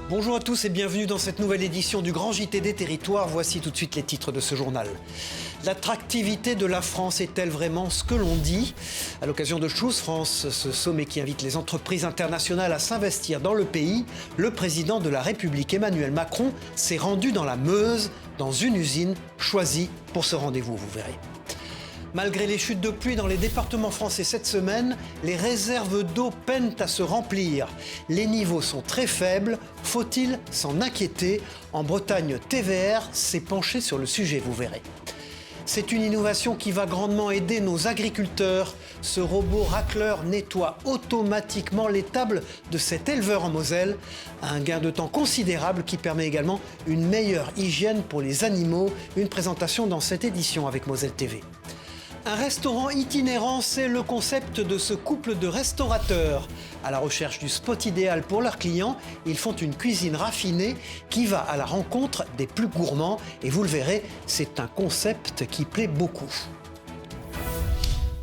Bonjour à tous et bienvenue dans cette nouvelle édition du Grand JT des Territoires. Voici tout de suite les titres de ce journal. L'attractivité de la France est-elle vraiment ce que l'on dit? À l'occasion de Choose France, ce sommet qui invite les entreprises internationales à s'investir dans le pays, le président de la République Emmanuel Macron s'est rendu dans la Meuse, dans une usine choisie pour ce rendez-vous, vous verrez. Malgré les chutes de pluie dans les départements français cette semaine, les réserves d'eau peinent à se remplir. Les niveaux sont très faibles. Faut-il s'en inquiéter? En Bretagne, TVR s'est penché sur le sujet, vous verrez. C'est une innovation qui va grandement aider nos agriculteurs. Ce robot racleur nettoie automatiquement l'étable de cet éleveur en Moselle. Un gain de temps considérable qui permet également une meilleure hygiène pour les animaux. Une présentation dans cette édition avec Moselle TV. Un restaurant itinérant, c'est le concept de ce couple de restaurateurs. À la recherche du spot idéal pour leurs clients, ils font une cuisine raffinée qui va à la rencontre des plus gourmands. Et vous le verrez, c'est un concept qui plaît beaucoup.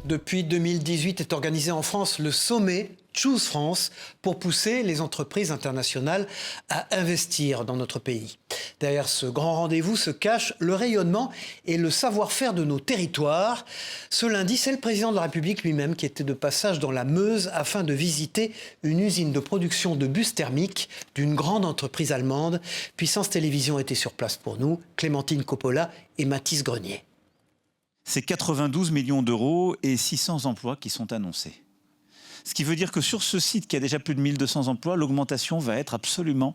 Depuis 2018 est organisé en France le sommet Choose France pour pousser les entreprises internationales à investir dans notre pays. Derrière ce grand rendez-vous se cache le rayonnement et le savoir-faire de nos territoires. Ce lundi, c'est le président de la République lui-même qui était de passage dans la Meuse afin de visiter une usine de production de bus thermiques d'une grande entreprise allemande. Puissance Télévision était sur place pour nous, Clémentine Coppola et Mathis Grenier. C'est 92 millions d'euros et 600 emplois qui sont annoncés. Ce qui veut dire que sur ce site qui a déjà plus de 1200 emplois, l'augmentation va être absolument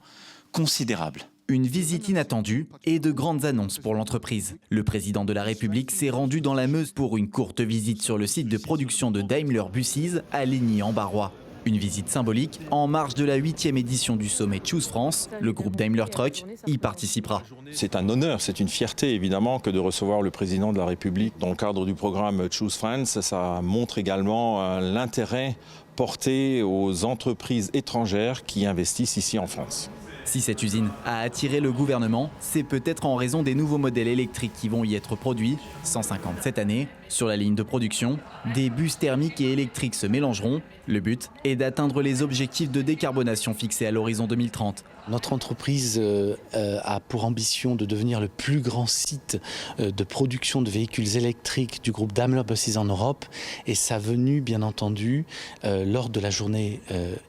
considérable. Une visite inattendue et de grandes annonces pour l'entreprise. Le président de la République s'est rendu dans la Meuse pour une courte visite sur le site de production de Daimler Buses à Ligny-en-Barrois. Une visite symbolique en marge de la 8e édition du sommet Choose France. Le groupe Daimler Truck y participera. C'est un honneur, c'est une fierté évidemment que de recevoir le président de la République dans le cadre du programme Choose France. Ça montre également l'intérêt porté aux entreprises étrangères qui investissent ici en France. Si cette usine a attiré le gouvernement, c'est peut-être en raison des nouveaux modèles électriques qui vont y être produits, 150 cette année. Sur la ligne de production, des bus thermiques et électriques se mélangeront. Le but est d'atteindre les objectifs de décarbonation fixés à l'horizon 2030. Notre entreprise a pour ambition de devenir le plus grand site de production de véhicules électriques du groupe Daimler Buses en Europe. Et sa venue, bien entendu, lors de la journée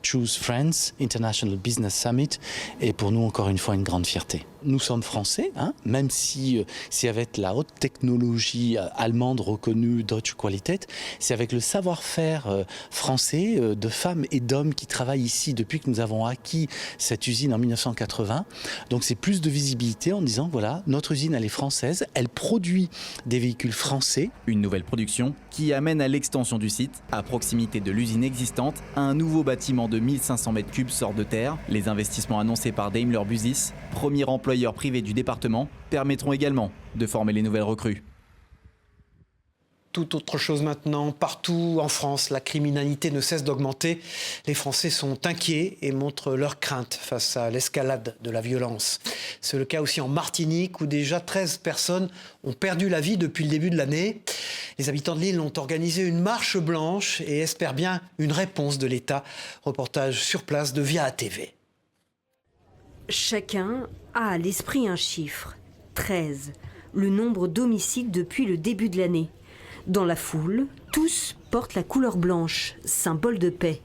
Choose France International Business Summit est pour nous encore une fois une grande fierté. Nous sommes français, même si c'est avec la haute technologie allemande reconnue Deutsche Qualität, c'est avec le savoir-faire français de femmes et d'hommes qui travaillent ici depuis que nous avons acquis cette usine en 1980. Donc c'est plus de visibilité en disant voilà, notre usine elle est française, elle produit des véhicules français. Une nouvelle production qui amène à l'extension du site. À proximité de l'usine existante, un nouveau bâtiment de 1500 m3 sort de terre. Les investissements annoncés par Daimler Buses, premier employeur privé du département, permettront également de former les nouvelles recrues. Tout autre chose maintenant, partout en France, la criminalité ne cesse d'augmenter. Les Français sont inquiets et montrent leur crainte face à l'escalade de la violence. C'est le cas aussi en Martinique où déjà 13 personnes ont perdu la vie depuis le début de l'année. Les habitants de l'île ont organisé une marche blanche et espèrent bien une réponse de l'État. Reportage sur place de Via TV. Chacun a à l'esprit un chiffre, 13, le nombre d'homicides depuis le début de l'année. Dans la foule, tous portent la couleur blanche, symbole de paix.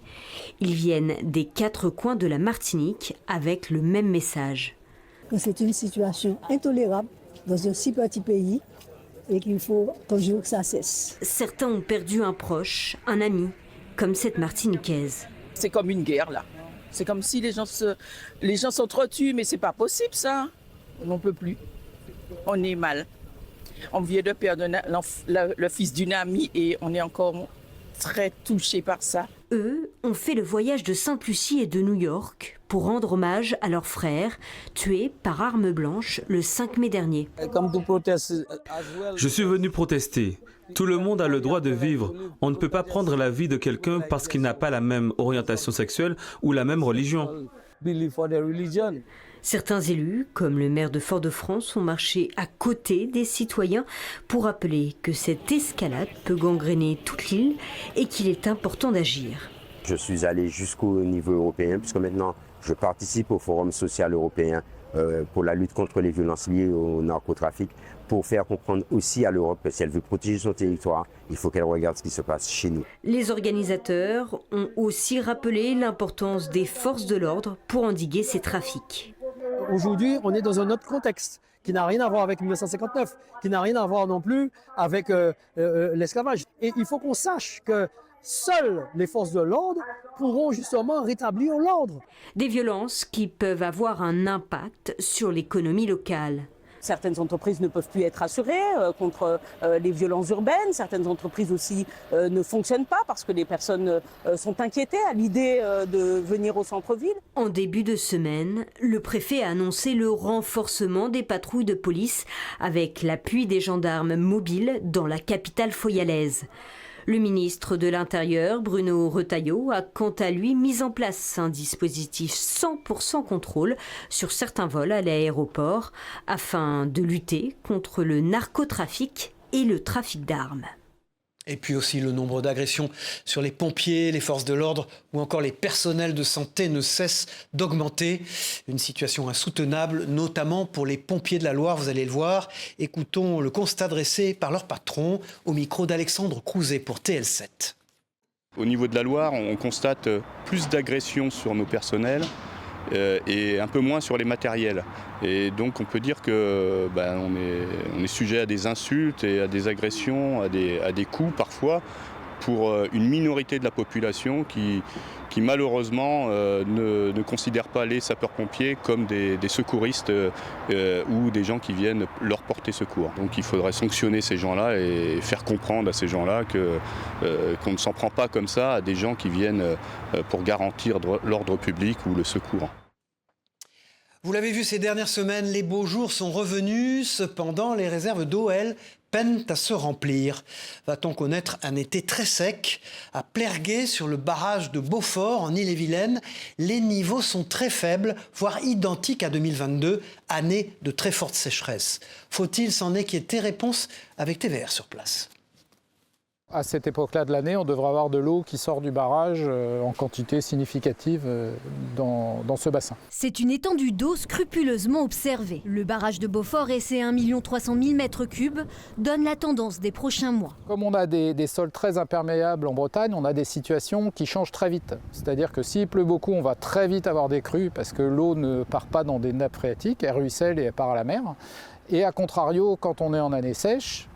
Ils viennent des 4 coins de la Martinique avec le même message. C'est une situation intolérable dans un si petit pays et qu'il faut toujours que ça cesse. Certains ont perdu un proche, un ami, comme cette Martiniquaise. C'est comme une guerre là. C'est comme si les gens s'entretuent, mais c'est pas possible ça. On n'en peut plus. On est mal. On vient de perdre le fils d'une amie et on est encore très touchés par ça. Eux ont fait le voyage de Sainte-Lucie et de New York pour rendre hommage à leur frère, tué par arme blanche le 5 mai dernier. Je suis venu protester. Tout le monde a le droit de vivre. On ne peut pas prendre la vie de quelqu'un parce qu'il n'a pas la même orientation sexuelle ou la même religion. Certains élus, comme le maire de Fort-de-France, ont marché à côté des citoyens pour rappeler que cette escalade peut gangréner toute l'île et qu'il est important d'agir. Je suis allé jusqu'au niveau européen puisque maintenant Je participe au Forum social européen pour la lutte contre les violences liées au narcotrafic, pour faire comprendre aussi à l'Europe que si elle veut protéger son territoire, il faut qu'elle regarde ce qui se passe chez nous. Les organisateurs ont aussi rappelé l'importance des forces de l'ordre pour endiguer ces trafics. Aujourd'hui, on est dans un autre contexte qui n'a rien à voir avec 1959, qui n'a rien à voir non plus avec l'esclavage. Et il faut qu'on sache que seules les forces de l'ordre pourront justement rétablir l'ordre. Des violences qui peuvent avoir un impact sur l'économie locale. Certaines entreprises ne peuvent plus être assurées contre les violences urbaines. Certaines entreprises aussi ne fonctionnent pas parce que les personnes sont inquiétées à l'idée de venir au centre-ville. En début de semaine, le préfet a annoncé le renforcement des patrouilles de police avec l'appui des gendarmes mobiles dans la capitale foyalaise. Le ministre de l'Intérieur, Bruno Retailleau, a quant à lui mis en place un dispositif 100% contrôle sur certains vols à l'aéroport afin de lutter contre le narcotrafic et le trafic d'armes. Et puis aussi le nombre d'agressions sur les pompiers, les forces de l'ordre ou encore les personnels de santé ne cesse d'augmenter. Une situation insoutenable, notamment pour les pompiers de la Loire, vous allez le voir. Écoutons le constat dressé par leur patron au micro d'Alexandre Crouzet pour TL7. Au niveau de la Loire, on constate plus d'agressions sur nos personnels et un peu moins sur les matériels. Et donc on peut dire que on est sujet à des insultes et à des agressions, à des coups parfois, pour une minorité de la population qui malheureusement ne considère pas les sapeurs-pompiers comme des secouristes ou des gens qui viennent leur porter secours. Donc il faudrait sanctionner ces gens-là et faire comprendre à ces gens-là qu'on ne s'en prend pas comme ça à des gens qui viennent pour garantir l'ordre public ou le secours. Vous l'avez vu ces dernières semaines, les beaux jours sont revenus. Cependant, les réserves d'eau, elles, peinent à se remplir. Va-t-on connaître un été très sec? À Plerguet, sur le barrage de Beaufort, en Ille-et-Vilaine, les niveaux sont très faibles, voire identiques à 2022, année de très forte sécheresse. Faut-il s'en inquiéter? Réponse avec TVR sur place. À cette époque-là de l'année, on devrait avoir de l'eau qui sort du barrage en quantité significative dans ce bassin. C'est une étendue d'eau scrupuleusement observée. Le barrage de Beaufort et ses 1 300 000 m3 donnent la tendance des prochains mois. Comme on a des sols très imperméables en Bretagne, on a des situations qui changent très vite. C'est-à-dire que s'il pleut beaucoup, on va très vite avoir des crues parce que l'eau ne part pas dans des nappes phréatiques, elle ruisselle et elle part à la mer. Et à contrario, quand on est en année sèche,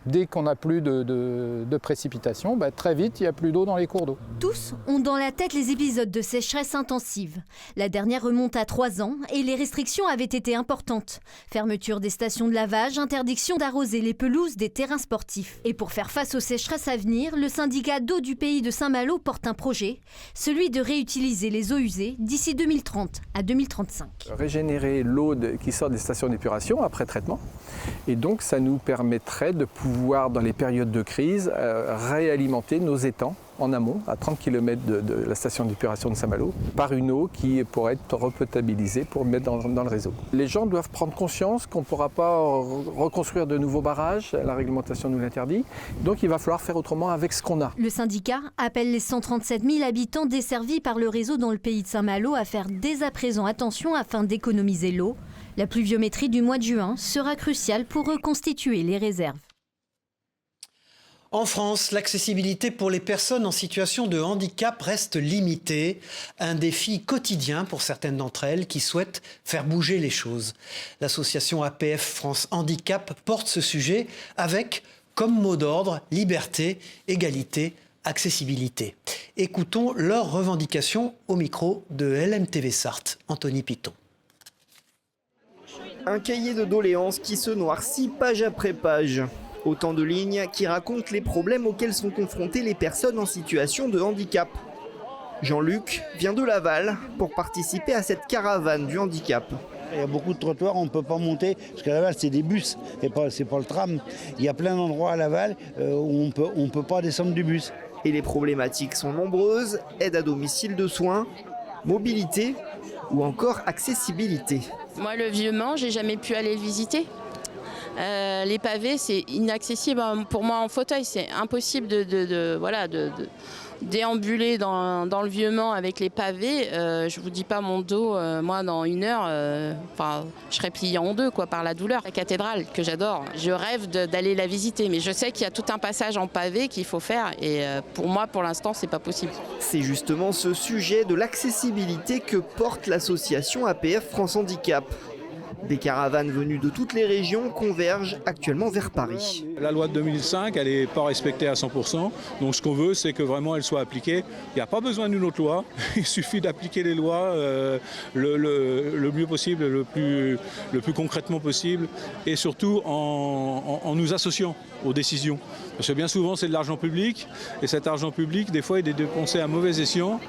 dès qu'on n'a plus de précipitations, très vite, il n'y a plus d'eau dans les cours d'eau. Tous ont dans la tête les épisodes de sécheresse intensive. La dernière remonte à 3 ans et les restrictions avaient été importantes. Fermeture des stations de lavage, interdiction d'arroser les pelouses des terrains sportifs. Et pour faire face aux sécheresses à venir, le syndicat d'eau du pays de Saint-Malo porte un projet, celui de réutiliser les eaux usées d'ici 2030 à 2035. Régénérer l'eau qui sort des stations d'épuration après traitement. Et donc ça nous permettrait de pouvoir, dans les périodes de crise, réalimenter nos étangs en amont, à 30 km de la station d'épuration de Saint-Malo, par une eau qui pourrait être repotabilisée pour mettre dans le réseau. Les gens doivent prendre conscience qu'on ne pourra pas reconstruire de nouveaux barrages, la réglementation nous l'interdit, donc il va falloir faire autrement avec ce qu'on a. Le syndicat appelle les 137 000 habitants desservis par le réseau dans le pays de Saint-Malo à faire dès à présent attention afin d'économiser l'eau. La pluviométrie du mois de juin sera cruciale pour reconstituer les réserves. En France, l'accessibilité pour les personnes en situation de handicap reste limitée. Un défi quotidien pour certaines d'entre elles qui souhaitent faire bouger les choses. L'association APF France Handicap porte ce sujet avec, comme mot d'ordre, liberté, égalité, accessibilité. Écoutons leurs revendications au micro de LMTV Sarthe, Anthony Piton. Un cahier de doléances qui se noircit page après page. Autant de lignes qui racontent les problèmes auxquels sont confrontées les personnes en situation de handicap. Jean-Luc vient de Laval pour participer à cette caravane du handicap. Il y a beaucoup de trottoirs, on ne peut pas monter, parce qu'à Laval, c'est des bus, et c'est pas le tram. Il y a plein d'endroits à Laval où on peut pas descendre du bus. Et les problématiques sont nombreuses, aide à domicile de soins, mobilité ou encore accessibilité. Moi, le Vieux-Mans, j'ai jamais pu aller le visiter. Les pavés, c'est inaccessible pour moi en fauteuil. C'est impossible de déambuler dans le Vieux-Mans avec les pavés, je vous dis pas mon dos, moi dans 1 heure, je serais pliée en deux par la douleur. La cathédrale que j'adore, je rêve d'aller la visiter, mais je sais qu'il y a tout un passage en pavé qu'il faut faire et pour moi pour l'instant c'est pas possible. C'est justement ce sujet de l'accessibilité que porte l'association APF France Handicap. Des caravanes venues de toutes les régions convergent actuellement vers Paris. La loi de 2005, elle n'est pas respectée à 100%. Donc ce qu'on veut, c'est que vraiment elle soit appliquée. Il n'y a pas besoin d'une autre loi. Il suffit d'appliquer les lois le mieux possible, le plus concrètement possible. Et surtout en nous associant aux décisions. Parce que bien souvent, c'est de l'argent public. Et cet argent public, des fois, il est dépensé à mauvais escient.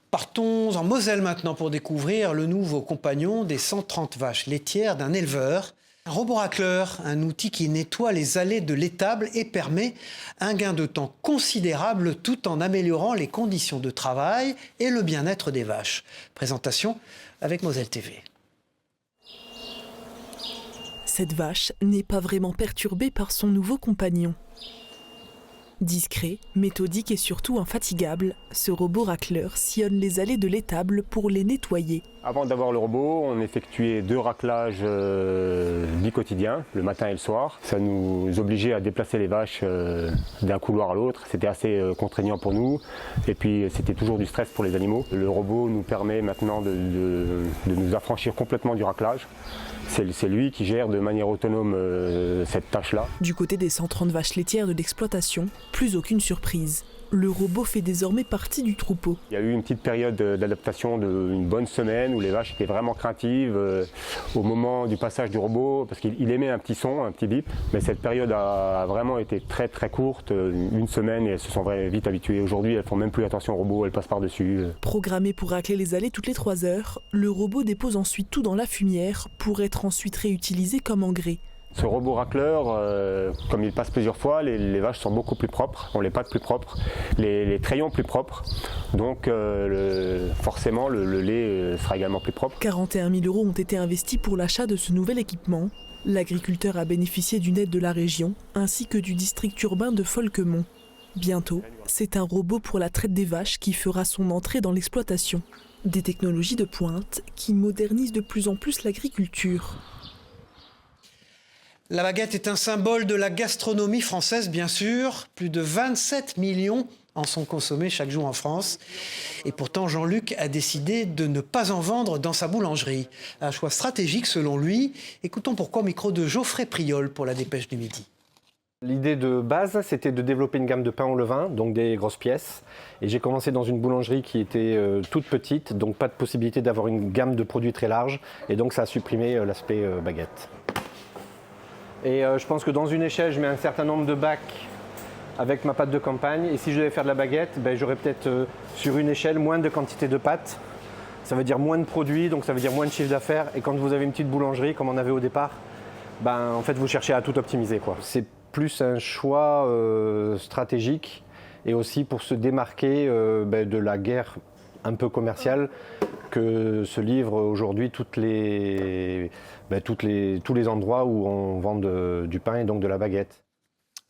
Partons en Moselle maintenant pour découvrir le nouveau compagnon des 130 vaches laitières d'un éleveur. Un robot racleur, un outil qui nettoie les allées de l'étable et permet un gain de temps considérable tout en améliorant les conditions de travail et le bien-être des vaches. Présentation avec Moselle TV. Cette vache n'est pas vraiment perturbée par son nouveau compagnon. Discret, méthodique et surtout infatigable, ce robot racleur sillonne les allées de l'étable pour les nettoyer. Avant d'avoir le robot, on effectuait 2 raclages mi-quotidiens, le matin et le soir. Ça nous obligeait à déplacer les vaches d'un couloir à l'autre. C'était assez contraignant pour nous et puis c'était toujours du stress pour les animaux. Le robot nous permet maintenant de nous affranchir complètement du raclage. C'est lui qui gère de manière autonome cette tâche-là. Du côté des 130 vaches laitières de l'exploitation, plus aucune surprise. Le robot fait désormais partie du troupeau. Il y a eu une petite période d'adaptation d'une bonne semaine où les vaches étaient vraiment craintives au moment du passage du robot parce qu'il émet un petit son, un petit bip. Mais cette période a vraiment été très très courte, 1 semaine et elles se sont vite habituées. Aujourd'hui, elles font même plus attention au robot, elles passent par-dessus. Programmé pour racler les allées toutes les 3 heures, le robot dépose ensuite tout dans la fumière pour être ensuite réutilisé comme engrais. Ce robot racleur, comme il passe plusieurs fois, les vaches sont beaucoup plus propres, on les pâte plus propres, les trayons plus propres, donc forcément le lait sera également plus propre. 41 000 € ont été investis pour l'achat de ce nouvel équipement. L'agriculteur a bénéficié d'une aide de la région ainsi que du district urbain de Folquemont. Bientôt, c'est un robot pour la traite des vaches qui fera son entrée dans l'exploitation. Des technologies de pointe qui modernisent de plus en plus l'agriculture. La baguette est un symbole de la gastronomie française, bien sûr. Plus de 27 millions en sont consommés chaque jour en France. Et pourtant, Jean-Luc a décidé de ne pas en vendre dans sa boulangerie. Un choix stratégique selon lui. Écoutons pourquoi au micro de Geoffrey Priol pour la Dépêche du Midi. L'idée de base, c'était de développer une gamme de pain au levain, donc des grosses pièces. Et j'ai commencé dans une boulangerie qui était toute petite, donc pas de possibilité d'avoir une gamme de produits très large. Et donc ça a supprimé l'aspect baguette. Et je pense que dans une échelle, je mets un certain nombre de bacs avec ma pâte de campagne. Et si je devais faire de la baguette, j'aurais peut-être sur une échelle moins de quantité de pâte. Ça veut dire moins de produits, donc ça veut dire moins de chiffre d'affaires. Et quand vous avez une petite boulangerie, comme on avait au départ, en fait, vous cherchez à tout optimiser, quoi. C'est plus un choix stratégique et aussi pour se démarquer de la guerre un peu commerciale que se livrent aujourd'hui tous les endroits où on vend du pain et donc de la baguette.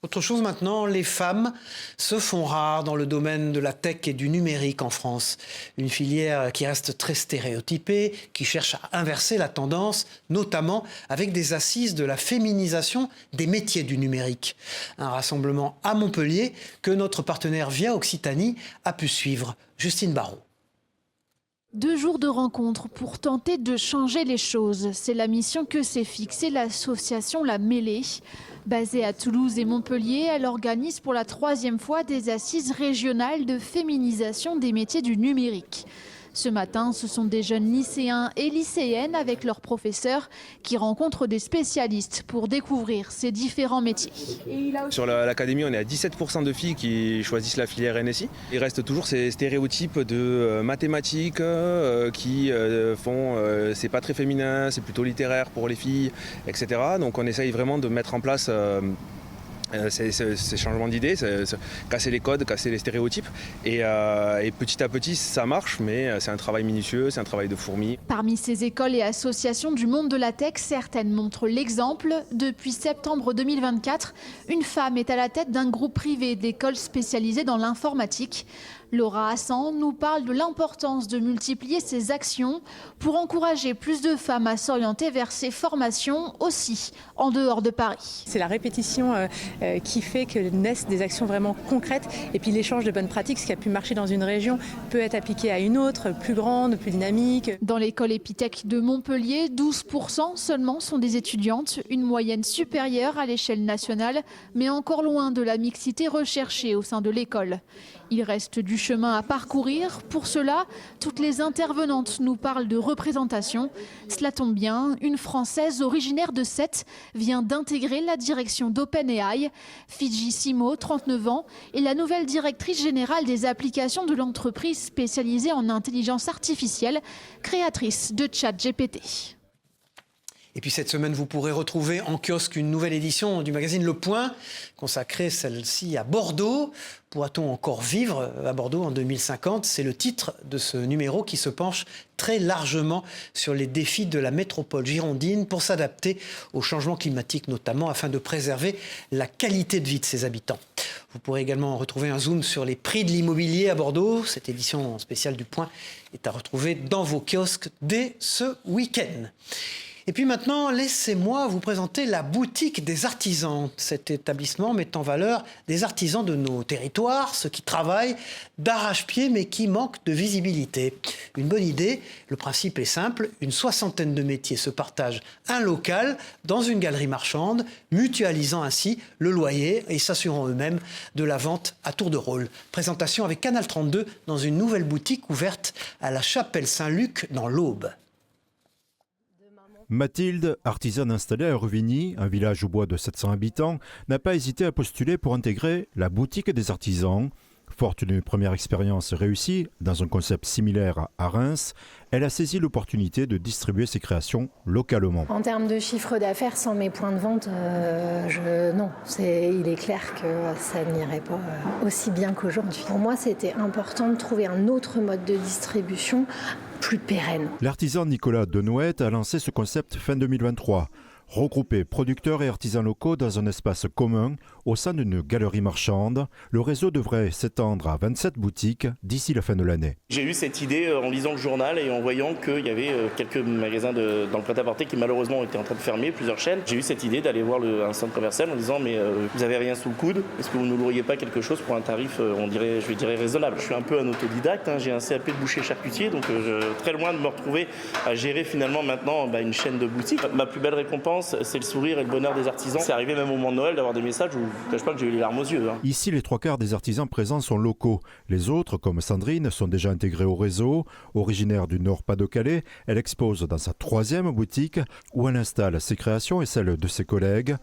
Autre chose maintenant, les femmes se font rares dans le domaine de la tech et du numérique en France. Une filière qui reste très stéréotypée, qui cherche à inverser la tendance, notamment avec des assises de la féminisation des métiers du numérique. Un rassemblement à Montpellier que notre partenaire Via Occitanie a pu suivre. Justine Barraud. 2 jours de rencontres pour tenter de changer les choses. C'est la mission que s'est fixée l'association La Mêlée. Basée à Toulouse et Montpellier, elle organise pour la 3e fois des assises régionales de féminisation des métiers du numérique. Ce matin, ce sont des jeunes lycéens et lycéennes avec leurs professeurs qui rencontrent des spécialistes pour découvrir ces différents métiers. Sur l'académie, on est à 17% de filles qui choisissent la filière NSI. Il reste toujours ces stéréotypes de mathématiques qui font c'est pas très féminin, c'est plutôt littéraire pour les filles, etc. Donc on essaye vraiment de mettre en place ces changements d'idées, casser les codes, casser les stéréotypes. Et petit à petit, ça marche, mais c'est un travail minutieux, c'est un travail de fourmi. Parmi ces écoles et associations du monde de la tech, certaines montrent l'exemple. Depuis septembre 2024, une femme est à la tête d'un groupe privé d'écoles spécialisées dans l'informatique. Laura Hassan nous parle de l'importance de multiplier ces actions pour encourager plus de femmes à s'orienter vers ces formations aussi en dehors de Paris. C'est la répétition qui fait que naissent des actions vraiment concrètes et puis l'échange de bonnes pratiques, ce qui a pu marcher dans une région peut être appliqué à une autre, plus grande, plus dynamique. Dans l'école Epitech de Montpellier, 12% seulement sont des étudiantes, une moyenne supérieure à l'échelle nationale, mais encore loin de la mixité recherchée au sein de l'école. Il reste du chemin à parcourir. Pour cela, toutes les intervenantes nous parlent de représentation. Cela tombe bien, une Française originaire de Sète vient d'intégrer la direction d'OpenAI. Fidji Simo, 39 ans, est la nouvelle directrice générale des applications de l'entreprise spécialisée en intelligence artificielle, créatrice de ChatGPT. Et puis cette semaine, vous pourrez retrouver en kiosque une nouvelle édition du magazine Le Point, consacrée celle-ci à Bordeaux. Pourra-t-on encore vivre à Bordeaux en 2050 ? C'est le titre de ce numéro qui se penche très largement sur les défis de la métropole girondine pour s'adapter au changement climatique notamment, afin de préserver la qualité de vie de ses habitants. Vous pourrez également retrouver un zoom sur les prix de l'immobilier à Bordeaux. Cette édition spéciale du Point est à retrouver dans vos kiosques dès ce week-end. Et puis maintenant, laissez-moi vous présenter la boutique des artisans. Cet établissement met en valeur des artisans de nos territoires, ceux qui travaillent d'arrache-pied mais qui manquent de visibilité. Une bonne idée, le principe est simple, une soixantaine de métiers se partagent un local dans une galerie marchande, mutualisant ainsi le loyer et s'assurant eux-mêmes de la vente à tour de rôle. Présentation avec Canal 32 dans une nouvelle boutique ouverte à la Chapelle Saint-Luc dans l'Aube. Mathilde, artisane installée à Ruvigny, un village au bois de 700 habitants, n'a pas hésité à postuler pour intégrer la boutique des artisans. Forte d'une première expérience réussie dans un concept similaire à Reims, elle a saisi l'opportunité de distribuer ses créations localement. En termes de chiffre d'affaires, sans mes points de vente, il est clair que ça n'irait pas aussi bien qu'aujourd'hui. Pour moi, c'était important de trouver un autre mode de distribution plus pérenne. L'artisan Nicolas Denouette a lancé ce concept fin 2023. Regrouper producteurs et artisans locaux dans un espace commun au sein d'une galerie marchande, le réseau devrait s'étendre à 27 boutiques d'ici la fin de l'année. J'ai eu cette idée en lisant le journal et en voyant qu'il y avait quelques magasins dans le prêt-à-porter qui malheureusement étaient en train de fermer, plusieurs chaînes. J'ai eu cette idée d'aller voir un centre commercial en disant mais vous n'avez rien sous le coude, est-ce que vous ne loueriez pas quelque chose pour un tarif, je dirais raisonnable. Je suis un peu un autodidacte, j'ai un CAP de boucher charcutier, donc très loin de me retrouver à gérer finalement maintenant une chaîne de boutiques. Ma plus belle récompense, c'est le sourire et le bonheur des artisans. C'est arrivé même au moment de Noël d'avoir des messages où je ne cache pas que j'ai eu les larmes aux yeux. Ici, les 3/4 des artisans présents sont locaux. Les autres, comme Sandrine, sont déjà intégrés au réseau. Originaire du Nord-Pas-de-Calais, elle expose dans sa 3e boutique où elle installe ses créations et celles de ses collègues.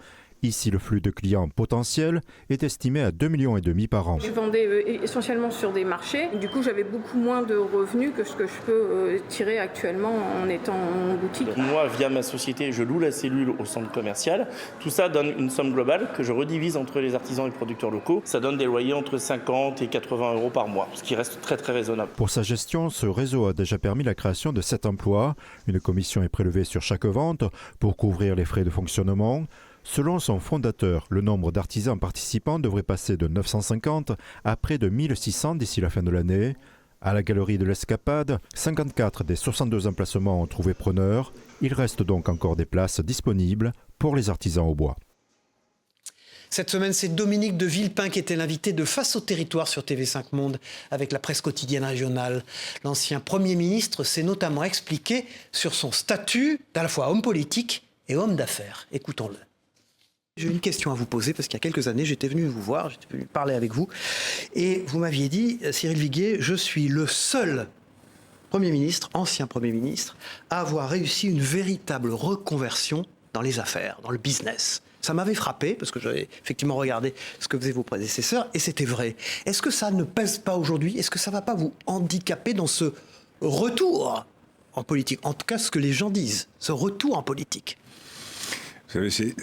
Ici, le flux de clients potentiels est estimé à 2,5 millions par an. Je vendais essentiellement sur des marchés. Du coup, j'avais beaucoup moins de revenus que ce que je peux tirer actuellement en étant en boutique. Moi, via ma société, je loue la cellule au centre commercial. Tout ça donne une somme globale que je redivise entre les artisans et producteurs locaux. Ça donne des loyers entre 50 et 80 euros par mois, ce qui reste très très raisonnable. Pour sa gestion, ce réseau a déjà permis la création de 7 emplois. Une commission est prélevée sur chaque vente pour couvrir les frais de fonctionnement. Selon son fondateur, le nombre d'artisans participants devrait passer de 950 à près de 1600 d'ici la fin de l'année. À la galerie de l'Escapade, 54 des 62 emplacements ont trouvé preneur. Il reste donc encore des places disponibles pour les artisans au bois. Cette semaine, c'est Dominique de Villepin qui était l'invité de Face au territoire sur TV5 Monde avec la presse quotidienne régionale. L'ancien Premier ministre s'est notamment expliqué sur son statut d'à la fois homme politique et homme d'affaires. Écoutons-le. J'ai une question à vous poser parce qu'il y a quelques années, j'étais venu vous voir, j'étais venu parler avec vous et vous m'aviez dit, Cyril Viguier, je suis le seul Premier ministre, ancien Premier ministre, à avoir réussi une véritable reconversion dans les affaires, dans le business. Ça m'avait frappé parce que j'avais effectivement regardé ce que faisaient vos prédécesseurs et c'était vrai. Est-ce que ça ne pèse pas aujourd'hui ? Est-ce que ça ne va pas vous handicaper dans ce retour en politique ? En tout cas, ce que les gens disent, ce retour en politique. Vous savez,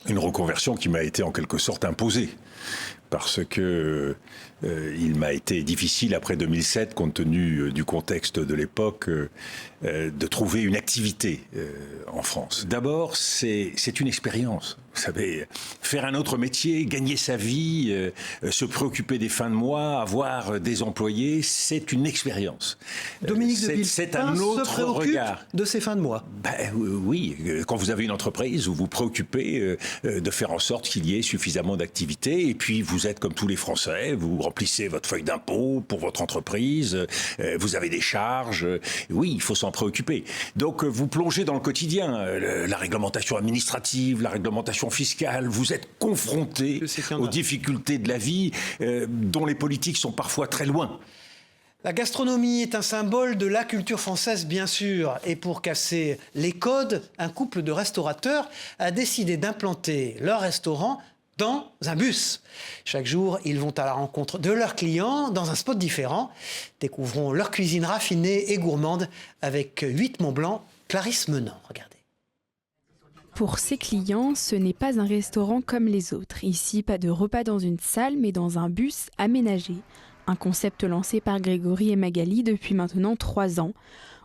Une reconversion qui m'a été en quelque sorte imposée, parce que il m'a été difficile après 2007, compte tenu du contexte de l'époque, de trouver une activité en France. D'abord, c'est une expérience. Vous savez, faire un autre métier, gagner sa vie, se préoccuper des fins de mois, avoir des employés, c'est une expérience. Dominique de c'est un autre regard de ces fins de mois. Oui, quand vous avez une entreprise, vous vous préoccupez de faire en sorte qu'il y ait suffisamment d'activités, et puis vous êtes comme tous les Français, vous remplissez votre feuille d'impôt pour votre entreprise, vous avez des charges, oui, il faut s'en préoccuper. Donc vous plongez dans le quotidien, la réglementation administrative, la réglementation fiscale, vous êtes confronté aux difficultés de la vie dont les politiques sont parfois très loin. La gastronomie est un symbole de la culture française, bien sûr. Et pour casser les codes, un couple de restaurateurs a décidé d'implanter leur restaurant dans un bus. Chaque jour, ils vont à la rencontre de leurs clients dans un spot différent. Découvrons leur cuisine raffinée et gourmande avec 8 Mont-Blanc, Clarisse Menant. Regardez. Pour ses clients, ce n'est pas un restaurant comme les autres. Ici, pas de repas dans une salle, mais dans un bus aménagé. Un concept lancé par Grégory et Magali depuis maintenant 3 ans.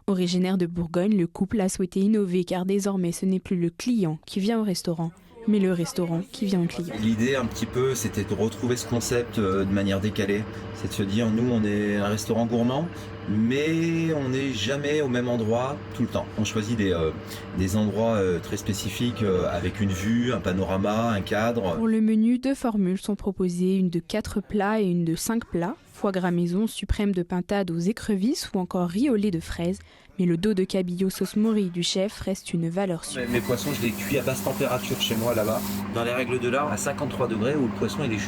Originaire de Bourgogne, le couple a souhaité innover car désormais ce n'est plus le client qui vient au restaurant, mais le restaurant qui vient au client. L'idée un petit peu, c'était de retrouver ce concept de manière décalée. C'est de se dire, nous on est un restaurant gourmand, mais on n'est jamais au même endroit tout le temps. On choisit des endroits très spécifiques avec une vue, un panorama, un cadre. Pour le menu, 2 formules sont proposées, une de 4 plats et une de 5 plats. Foie gras maison, suprême de pintade aux écrevisses ou encore riz au lait de fraises. Mais le dos de cabillaud sauce morille du chef reste une valeur sûre. Mes poissons, je les cuis à basse température chez moi là-bas, dans les règles de l'art, à 53 degrés, où le poisson il est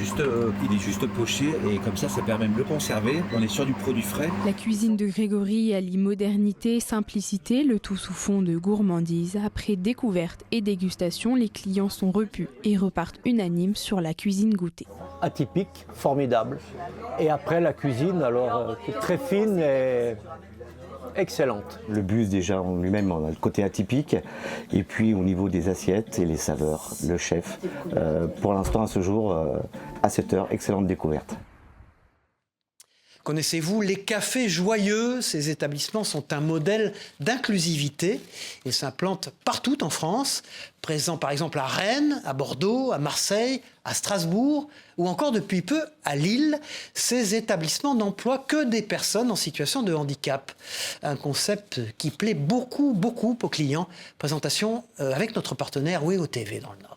juste poché et comme ça permet de le conserver. On est sur du produit frais. La cuisine de Grégory allie modernité et simplicité, le tout sous fond de gourmandise. Après découverte et dégustation, les clients sont repus et repartent unanimes sur la cuisine goûtée. Atypique, formidable. Et après la cuisine, alors très fine et excellente. Le bus déjà en lui-même, on a le côté atypique, et puis au niveau des assiettes et les saveurs, le chef, pour l'instant à ce jour, à 7h, excellente découverte. Connaissez-vous les cafés joyeux? Ces établissements sont un modèle d'inclusivité. Ils s'implantent partout en France, présents par exemple à Rennes, à Bordeaux, à Marseille, à Strasbourg ou encore depuis peu à Lille. Ces établissements n'emploient que des personnes en situation de handicap. Un concept qui plaît beaucoup aux clients. Présentation avec notre partenaire WEO TV dans le Nord.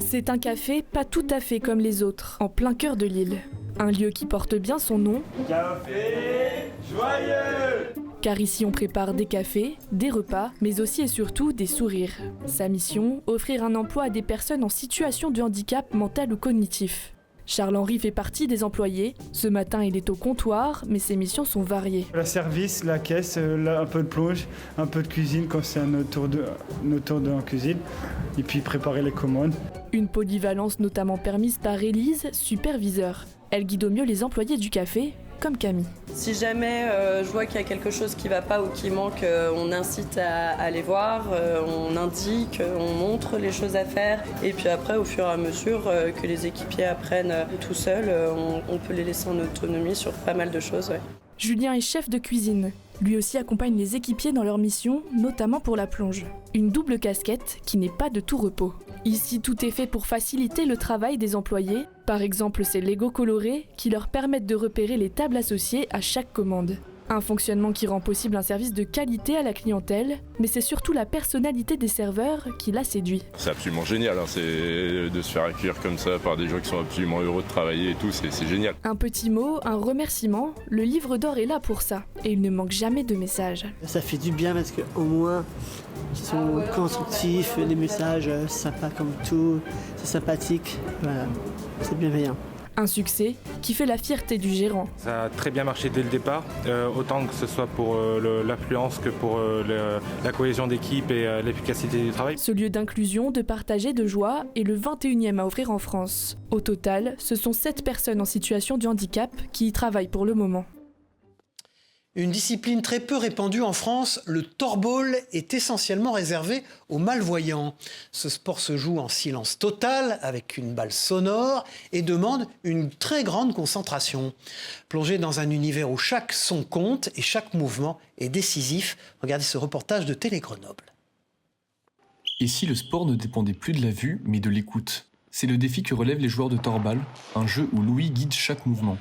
C'est un café pas tout à fait comme les autres, en plein cœur de Lille. Un lieu qui porte bien son nom. Café joyeux! Car ici on prépare des cafés, des repas, mais aussi et surtout des sourires. Sa mission, offrir un emploi à des personnes en situation de handicap mental ou cognitif. Charles-Henri fait partie des employés. Ce matin, il est au comptoir, mais ses missions sont variées. Le service, la caisse, un peu de plonge, un peu de cuisine quand c'est notre tour de en cuisine, et puis préparer les commandes. Une polyvalence notamment permise par Élise, superviseur. Elle guide au mieux les employés du café, comme Camille. Si jamais je vois qu'il y a quelque chose qui ne va pas ou qui manque, on incite à aller voir, on indique, on montre les choses à faire. Et puis après, au fur et à mesure que les équipiers apprennent tout seuls, on peut les laisser en autonomie sur pas mal de choses. Ouais. Julien est chef de cuisine. Lui aussi accompagne les équipiers dans leur mission, notamment pour la plonge. Une double casquette qui n'est pas de tout repos. Ici, tout est fait pour faciliter le travail des employés. Par exemple, ces Lego colorés qui leur permettent de repérer les tables associées à chaque commande. Un fonctionnement qui rend possible un service de qualité à la clientèle, mais c'est surtout la personnalité des serveurs qui la séduit. C'est absolument génial, c'est de se faire accueillir comme ça par des gens qui sont absolument heureux de travailler et tout, c'est génial. Un petit mot, un remerciement, le livre d'or est là pour ça, et il ne manque jamais de messages. Ça fait du bien parce qu'au moins, ils sont constructifs, les messages sympas comme tout, c'est sympathique, voilà, c'est bienveillant. Un succès qui fait la fierté du gérant. Ça a très bien marché dès le départ, autant que ce soit pour l'affluence que pour la cohésion d'équipe et l'efficacité du travail. Ce lieu d'inclusion, de partage et de joie est le 21e à ouvrir en France. Au total, ce sont 7 personnes en situation de handicap qui y travaillent pour le moment. Une discipline très peu répandue en France, le torball est essentiellement réservé aux malvoyants. Ce sport se joue en silence total, avec une balle sonore, et demande une très grande concentration. Plongé dans un univers où chaque son compte et chaque mouvement est décisif, regardez ce reportage de Télé Grenoble. Et si le sport ne dépendait plus de la vue, mais de l'écoute ? C'est le défi que relèvent les joueurs de torball, un jeu où l'ouïe guide chaque mouvement.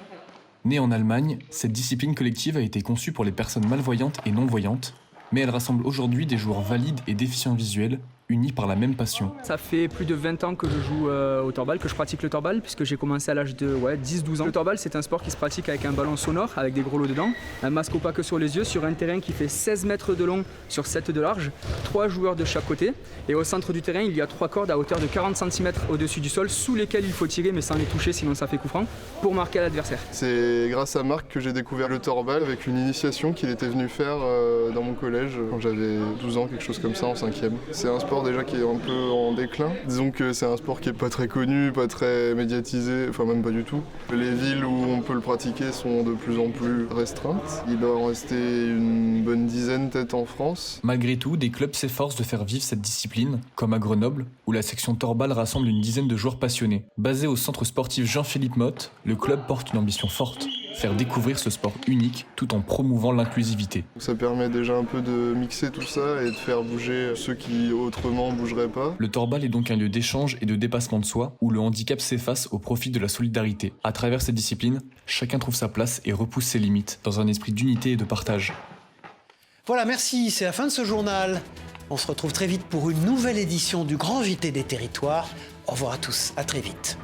Née en Allemagne, cette discipline collective a été conçue pour les personnes malvoyantes et non-voyantes, mais elle rassemble aujourd'hui des joueurs valides et déficients visuels, unis par la même passion. Ça fait plus de 20 ans que je joue au torball, que je pratique le torball, puisque j'ai commencé à l'âge de 10-12 ans. Le torball, c'est un sport qui se pratique avec un ballon sonore, avec des gros lots dedans, un masque opaque sur les yeux, sur un terrain qui fait 16 mètres de long sur 7 de large, 3 joueurs de chaque côté, et au centre du terrain, il y a 3 cordes à hauteur de 40 cm au-dessus du sol, sous lesquelles il faut tirer, mais sans les toucher, sinon ça fait coup franc, pour marquer l'adversaire. C'est grâce à Marc que j'ai découvert le torball, avec une initiation qu'il était venu faire dans mon collège, quand j'avais 12 ans, quelque chose comme ça, en 5e. C'est un sport déjà qui est un peu en déclin. Disons que c'est un sport qui est pas très connu, pas très médiatisé, enfin même pas du tout. Les villes où on peut le pratiquer sont de plus en plus restreintes. Il doit en rester une bonne dizaine peut-être en France. Malgré tout, des clubs s'efforcent de faire vivre cette discipline, comme à Grenoble, où la section torball rassemble une dizaine de joueurs passionnés. Basé au centre sportif Jean-Philippe Motte, le club porte une ambition forte. Faire découvrir ce sport unique tout en promouvant l'inclusivité. Ça permet déjà un peu de mixer tout ça et de faire bouger ceux qui autrement bougeraient pas. Le torball est donc un lieu d'échange et de dépassement de soi où le handicap s'efface au profit de la solidarité. À travers cette discipline, chacun trouve sa place et repousse ses limites dans un esprit d'unité et de partage. Voilà, merci, c'est la fin de ce journal. On se retrouve très vite pour une nouvelle édition du Grand JT des Territoires. Au revoir à tous, à très vite.